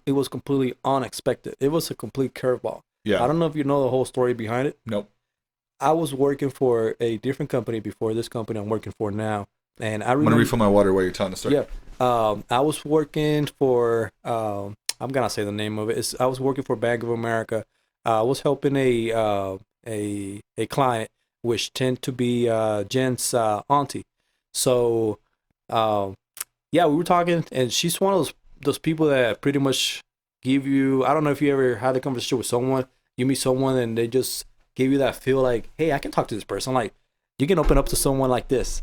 It was completely unexpected. It was a complete curveball. Yeah. I don't know if you know the whole story behind it. Nope. I was working for a different company before this company I'm working for now, and I I'm gonna remember. refill my water while you're telling the story. Yeah. I was working for. I'm gonna say the name of it. I was working for Bank of America. I was helping a client, which tend to be Jen's auntie. So, yeah, we were talking, and she's one of those people that pretty much give you. I don't know if you ever had a conversation with someone. You meet someone, and they just give you that feel like, hey, I can talk to this person. Like, you can open up to someone like this.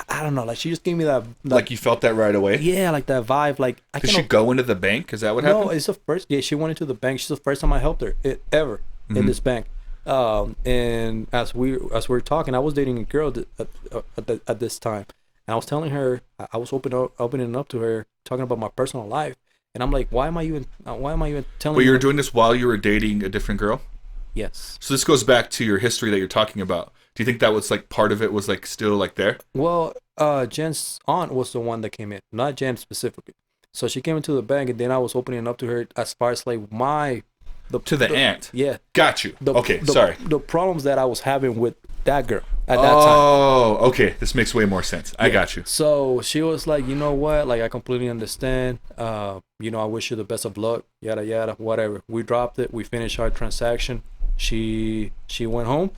I don't know. Like, she just gave me that. Like you felt that right away? Yeah, like that vibe. Like, Did she go into the bank? Is that what happened? No, it's the first. Yeah, she went into the bank. She's the first time I helped her ever in this bank. And as we were talking, I was dating a girl at this time, and I was telling her, I was opening up to her, talking about my personal life, and I'm like, why am I even telling? But you were doing this while you were dating a different girl? Yes. So this goes back to your history that you're talking about. Do you think that was like part of it was like still like there? Well, Jen's aunt was the one that came in, not Jen specifically. So she came into the bank, and then I was opening up to her as far as like the aunt. Yeah. Got you. Sorry. The problems that I was having with that girl at that time. Oh, okay. This makes way more sense. I got you. So she was like, you know what? Like, I completely understand. I wish you the best of luck. Yada yada. Whatever. We dropped it. We finished our transaction. She went home,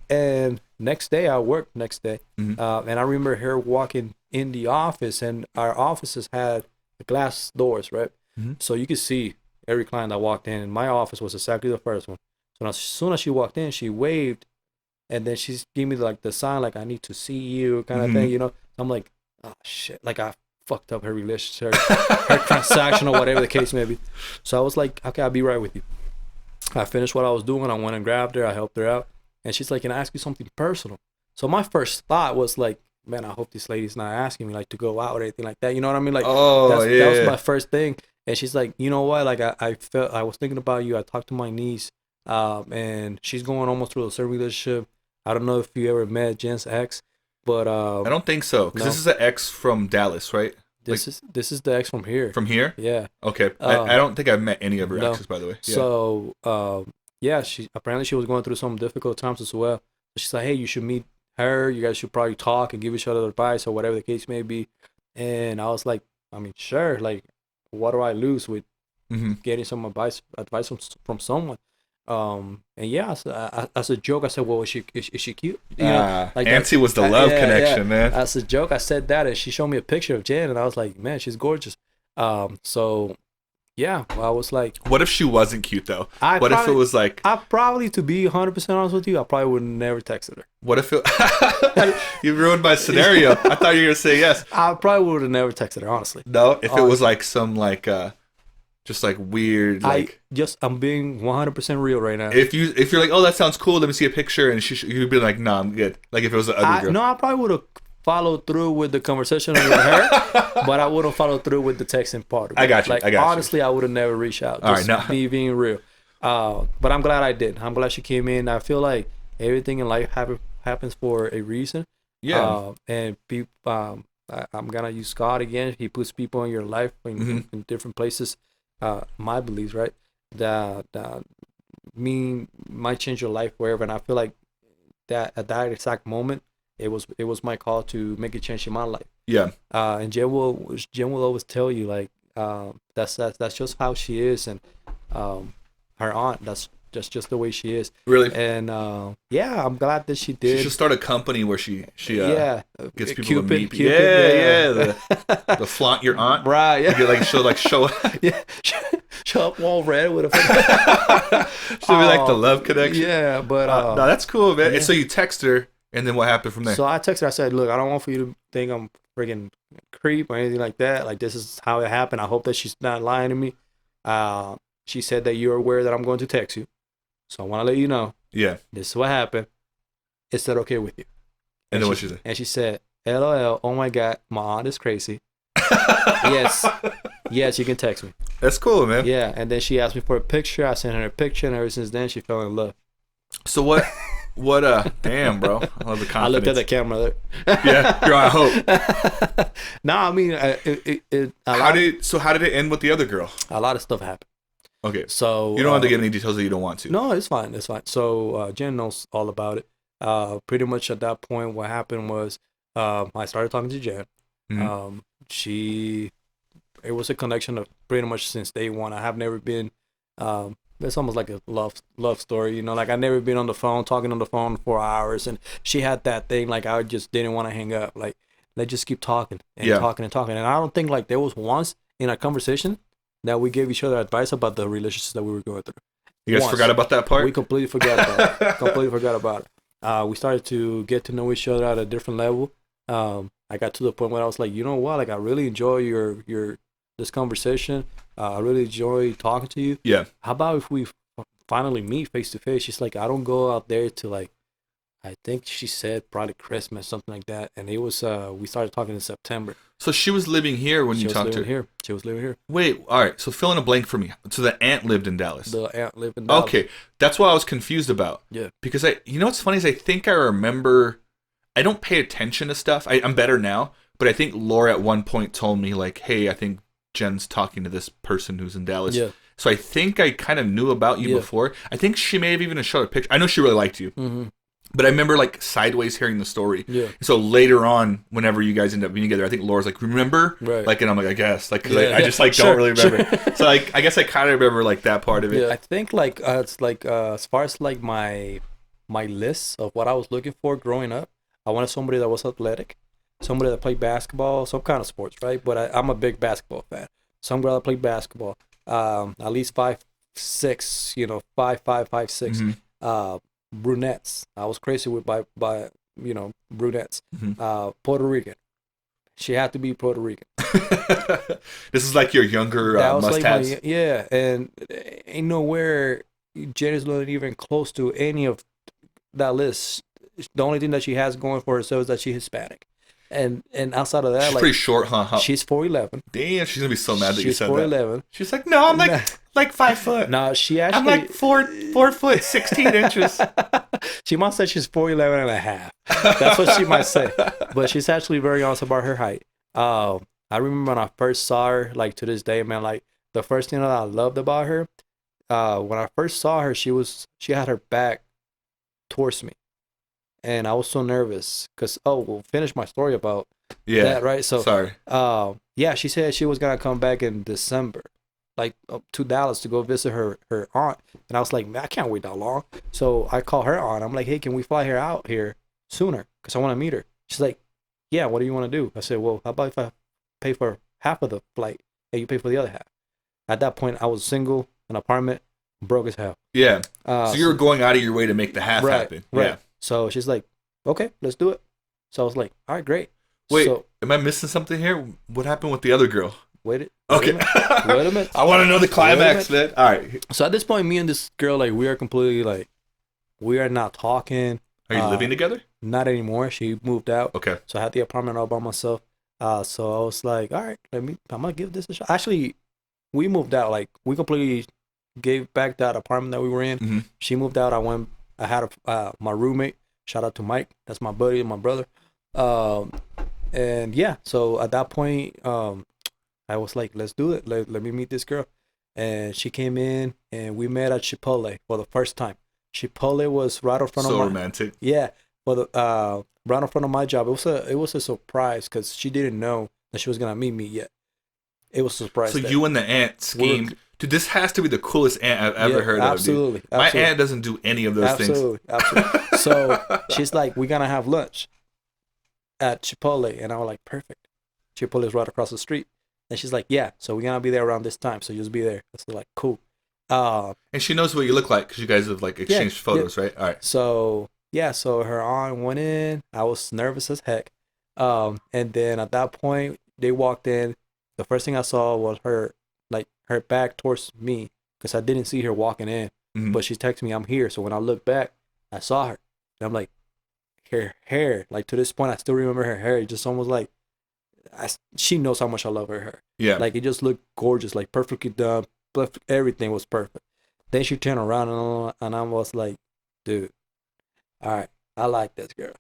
and next day I worked. And I remember her walking in the office, and our offices had glass doors, right? So you could see every client that walked in, and my office was exactly the first one. So as soon as she walked in, she waved, and then she gave me like the sign, like, I need to see you, kind of thing, I'm like, oh shit, like I fucked up her relationship, her transaction, or whatever the case may be. So I was like, okay, I'll be right with you. I finished what I was doing. I went and grabbed her. I helped her out, and she's like, can I ask you something personal? So my first thought was like, man, I hope this lady's not asking me like to go out or anything like that. You know what I mean? Like, that was my first thing. And she's like, you know what? Like, I was thinking about you. I talked to my niece, and she's going almost through a certain relationship. I don't know if you ever met Jen's ex, but I don't think so, because this is an ex from Dallas, right? This is the ex from here. From here? Yeah. Okay. I don't think I've met any of her exes, by the way. Yeah. So, yeah, she was going through some difficult times as well. She's like, hey, you should meet her. You guys should probably talk and give each other advice or whatever the case may be. And I was like, I mean, sure. Like, what do I lose with getting some advice from someone? And yeah, as a joke, I said, well, is she cute? You know, like Auntie was the love connection, man. As a joke, I said that, and she showed me a picture of Jen, and I was like, man, she's gorgeous. So yeah, well, I was like, what if she wasn't cute though? If it was like, I probably, to be 100% honest with you, I probably would never texted her. What if it? You ruined my scenario. I thought you were gonna say yes. I probably would have never texted her, honestly. No, if it was like some like just like weird, like I'm being 100% real right now. If you're like, oh, that sounds cool, let me see a picture, and you'd be like, nah, I'm good. Like if it was an ugly girl. No, I probably would have followed through with the conversation with her, but I wouldn't follow through with the texting part. I got you. Like, honestly, I would have never reached out. All right, no. Me being real. But I'm glad I did. I'm glad she came in. I feel like everything in life happens for a reason. Yeah. And people, I'm gonna use God again. He puts people in your life in different places. My beliefs, right? That might change your life wherever, and I feel like that at that exact moment, it was my call to make a change in my life. Yeah. And Jen will always tell you, like, that's just how she is, and her aunt, that's just the way she is. Really? And yeah, I'm glad that she did. She should start a company where she gets people to meet. Cupid, the flaunt your aunt, right? Yeah. She'll show yeah, show up all red with a. She'll be like the love connection. Yeah, but no, that's cool, man. Yeah. So you text her, and then what happened from there? So I texted her. I said, look, I don't want for you to think I'm freaking creep or anything like that. Like, this is how it happened. I hope that she's not lying to me. She said that you're aware that I'm going to text you, so I want to let you know. Yeah. This is what happened. Is that okay with you? And then what she said? And she said, LOL, oh my God, my aunt is crazy. Yes, you can text me. That's cool, man. Yeah, and then she asked me for a picture. I sent her a picture, and ever since then, she fell in love. So what What damn, bro. I love the confidence. I looked at the camera there. Yeah, you're on hope. No, I mean, How did it end with the other girl? a lot of stuff happened. Okay. So You don't have to give any details that you don't want to. No, it's fine. It's fine. So Jen knows all about it. Pretty much at that point, what happened was I started talking to Jen. Mhm. It was a connection of pretty much since day one. I have never been. It's almost like a love story, you know. Like I've never been on the phone talking on the phone for hours, and she had that thing. Like I just didn't want to hang up. Like let's just keep talking and talking and talking. And I don't think like there was once in our conversation that we gave each other advice about the relationships that we were going through. You guys forgot about that part? We completely forgot about it. Completely forgot about it. We started to get to know each other at a different level. I got to the point where I was like, you know what? Like I really enjoy this conversation. I really enjoy talking to you. Yeah. How about if we finally meet face to face? She's like, I don't go out there to like, I think she said probably Christmas, something like that. And it was, we started talking in September. So she was living here when you talked to her? She was living here. Wait, all right. So fill in a blank for me. So the aunt lived in Dallas. The aunt lived in Dallas. Okay. That's what I was confused about. Yeah. Because you know what's funny is I think I remember, I don't pay attention to stuff. I'm better now, but I think Laura at one point told me like, hey, I think Jen's talking to this person who's in Dallas. Yeah. So I think I kind of knew about you before. I think she may have even showed a picture. I know she really liked you. Mm-hmm. But I remember like sideways hearing the story. Yeah. So later on, whenever you guys end up being together, I think Laura's like, remember? Right. Like, and I'm like, I guess. Like, cause I just like don't really remember. So like, I guess I kind of remember like that part of it. Yeah. I think like, it's like, as far as like my list of what I was looking for growing up, I wanted somebody that was athletic, somebody that played basketball, some kind of sports, right? But I'm a big basketball fan. Some girl that played basketball, at least 5'6", 5'6". Mm-hmm. Brunettes. I was crazy with by brunettes. Mm-hmm. Puerto Rican. She had to be Puerto Rican. This is like your younger must-haves. Like yeah, and ain't nowhere Jen is not even close to any of that list. The only thing that she has going for herself is that she's Hispanic. And outside of that, she's like pretty short, huh? She's 4'11". Damn, she's gonna be so mad that you said 4'11". that. She's like, no, I'm like 5 foot. No, she actually. I'm like 4 foot 16 inches. She might say she's 4'11 and a half. That's what she might say. But she's actually very honest about her height. I remember when I first saw her, like to this day, man, like the first thing that I loved about her, when I first saw her, she had her back towards me. And I was so nervous because, we'll finish my story about that, right? So, sorry. Yeah, she said she was going to come back in December, like to Dallas to go visit her aunt. And I was like, man, I can't wait that long. So I call her aunt. I'm like, hey, can we fly her out here sooner? Because I want to meet her. She's like, yeah, what do you want to do? I said, well, how about if I pay for half of the flight and you pay for the other half? At that point, I was single, an apartment, broke as hell. Yeah. So you were going out of your way to make the half happen. Right. Yeah. So she's like, okay, let's do it. So I was like, all right, great. Wait, am I missing something here? What happened with the other girl? Wait a minute. I want to know the climax, man. All right. So at this point, me and this girl, like, we are completely, like, we are not talking. Are you living together? Not anymore. She moved out. Okay. So I had the apartment all by myself. So I was like, all right, I'm going to give this a shot. Actually, we moved out. Like, we completely gave back that apartment that we were in. Mm-hmm. She moved out. I had my roommate. Shout out to Mike. That's my buddy and my brother. And yeah, so at that point, I was like, let's do it. Let me meet this girl. And she came in and we met at Chipotle for the first time. Chipotle was right in front of my... So romantic. Yeah. For the right in front of my job. It was a surprise because she didn't know that she was going to meet me yet. It was a surprise. So you and the aunt schemed. Dude, this has to be the coolest aunt I've ever heard of. Absolutely. My aunt doesn't do any of those things. Absolutely. So she's like, we're going to have lunch at Chipotle. And I was like, perfect. Chipotle is right across the street. And she's like, yeah, so we're going to be there around this time. So just be there. I was like, cool. And she knows what you look like because you guys have like exchanged photos, right? All right. So, yeah, so her aunt went in. I was nervous as heck. And then at that point, they walked in. The first thing I saw was her back towards me because I didn't see her walking in. Mm-hmm. But she texted me, I'm here. So when I looked back, I saw her. And I'm like, her hair, like to this point, I still remember her hair. It just almost like, she knows how much I love her hair. Yeah. Like it just looked gorgeous, like perfectly done. Everything was perfect. Then she turned around and I was like, dude, all right, I like this girl.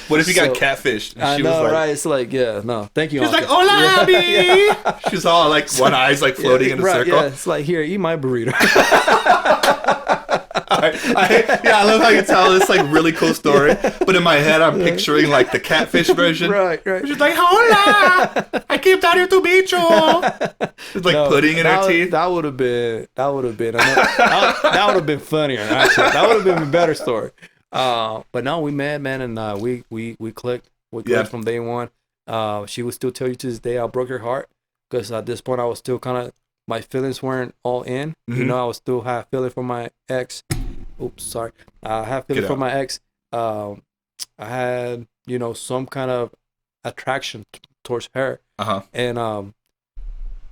What if you got So, catfished? And I she was know, like, right? It's like, yeah, no, thank you. she's like, Uncle. "Hola, Yeah, Abby." yeah. She's all like one eye's like floating in a right, circle. yeah. It's like, here, eat my burrito. I love how you tell this like really cool story, but in my head I'm picturing like the catfish version. Right. She's like, "Hola, I keep daddy to beat you." It's like pudding in her teeth. That would have been that would have been funnier. Actually, that would have been a better story. But no, we met, man, and we clicked. We clicked from day one. She would still tell you to this day I broke her heart because at this point I was still kind of, my feelings weren't all in. You know, I was still have feeling for my ex. Oops, sorry. I have feeling for my ex. I had, you know, some kind of attraction towards her. And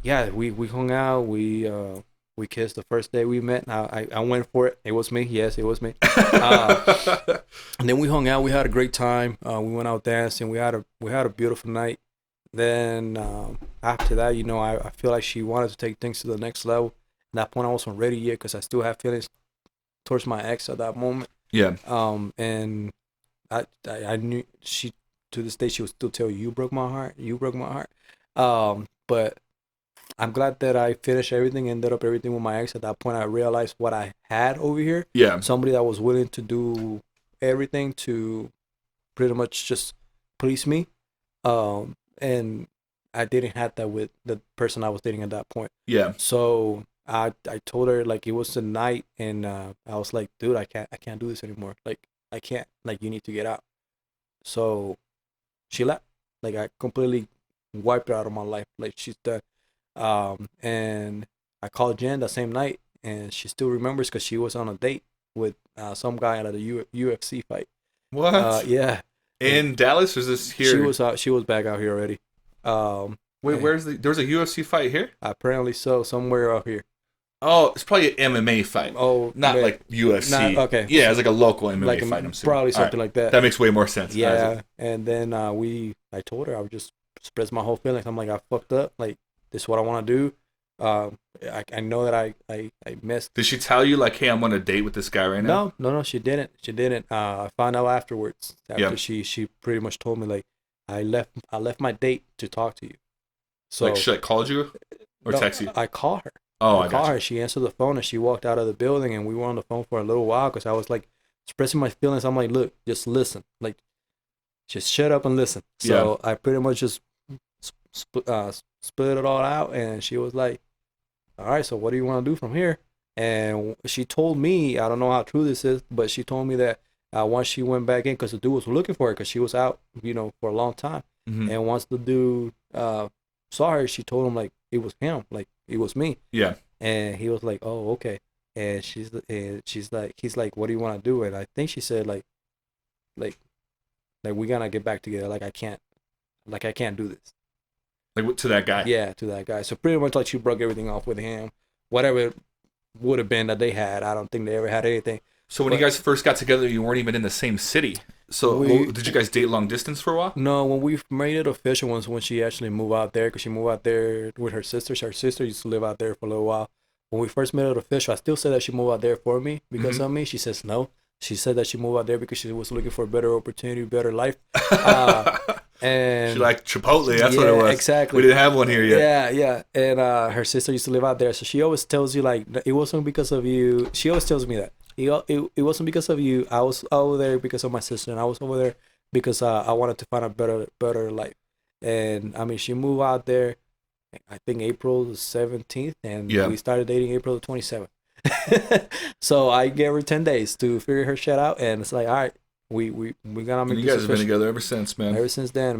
yeah, we hung out. We kissed the first day we met. I went for it. It was me. Yes, it was me. And then we hung out. We had a great time. We went out dancing. We had a beautiful night. Then after that, you know, I feel like she wanted to take things to the next level. At that point, I wasn't ready yet because I still have feelings towards my ex at that moment. Yeah. And I knew she, to this day, she would still tell you, you broke my heart. You broke my heart. But I'm glad that I finished everything, ended up everything with my ex. At that point, I realized what I had over here. Yeah. Somebody that was willing to do everything to pretty much just please me. And I didn't have that with the person I was dating at that point. Yeah. So I told her, like, it was the night, and I was like, dude, I can't do this anymore. Like, I can't. Like, you need to get out. So she left. Like, I completely wiped her out of my life. Like, she's done. And I called Jen that same night, and she still remembers because she was on a date with some guy at a UFC fight. What? Yeah. In Dallas, or is this here? She was back out here already. Wait, there's a UFC fight here? Apparently so, somewhere out here. Oh, it's probably an MMA fight. Oh, not like UFC. Okay. Yeah, it's like a local MMA like fight. I'm probably something like that. That makes way more sense. Yeah, and then I told her I would just express my whole feelings. I'm like, I fucked up. Like, this is what I want to do. I know that I missed. Did she tell you like, hey, I'm on a date with this guy right now? No, she didn't. I found out afterwards. After she pretty much told me, like, I left my date to talk to you. So like, she like called you or text you? I called her. I called her. She answered the phone and she walked out of the building, and we were on the phone for a little while because I was like expressing my feelings. I'm like, look, just listen. Like, just shut up and listen. So I pretty much just split it all out, and she was like, all right, so what do you want to do from here? And she told me, I don't know how true this is, but she told me that once she went back in, because the dude was looking for her because she was out, you know, for a long time. And once the dude saw her, she told him, like, it was him, like, it was me. Yeah. And he was like, oh, okay. And she's like, he's like, what do you want to do? And I think she said, like we gotta get back together. Like, I can't do this. Like, to that guy? Yeah, to that guy. So pretty much like she broke everything off with him. Whatever it would have been that they had, I don't think they ever had anything. So when you guys first got together, you weren't even in the same city. So did you guys date long distance for a while? No, when we made it official was when she actually moved out there, because she moved out there with her sister. Her sister used to live out there for a little while. When we first made it official, I still said that she moved out there for me because of me. She says no. She said that she moved out there because she was looking for a better opportunity, better life. And she liked Chipotle. That's what it was. Exactly. We didn't have one here yet. Yeah. And her sister used to live out there, so she always tells you, like, it wasn't because of you. She always tells me that it wasn't because of you. I was over there because of my sister, and I was over there because I wanted to find a better life. And I mean, she moved out there, I think April the 17th, and we started dating April the 27th. So I gave her 10 days to figure her shit out, and it's like, all right, we gotta make. You guys have been together ever since, man. Ever since then, man.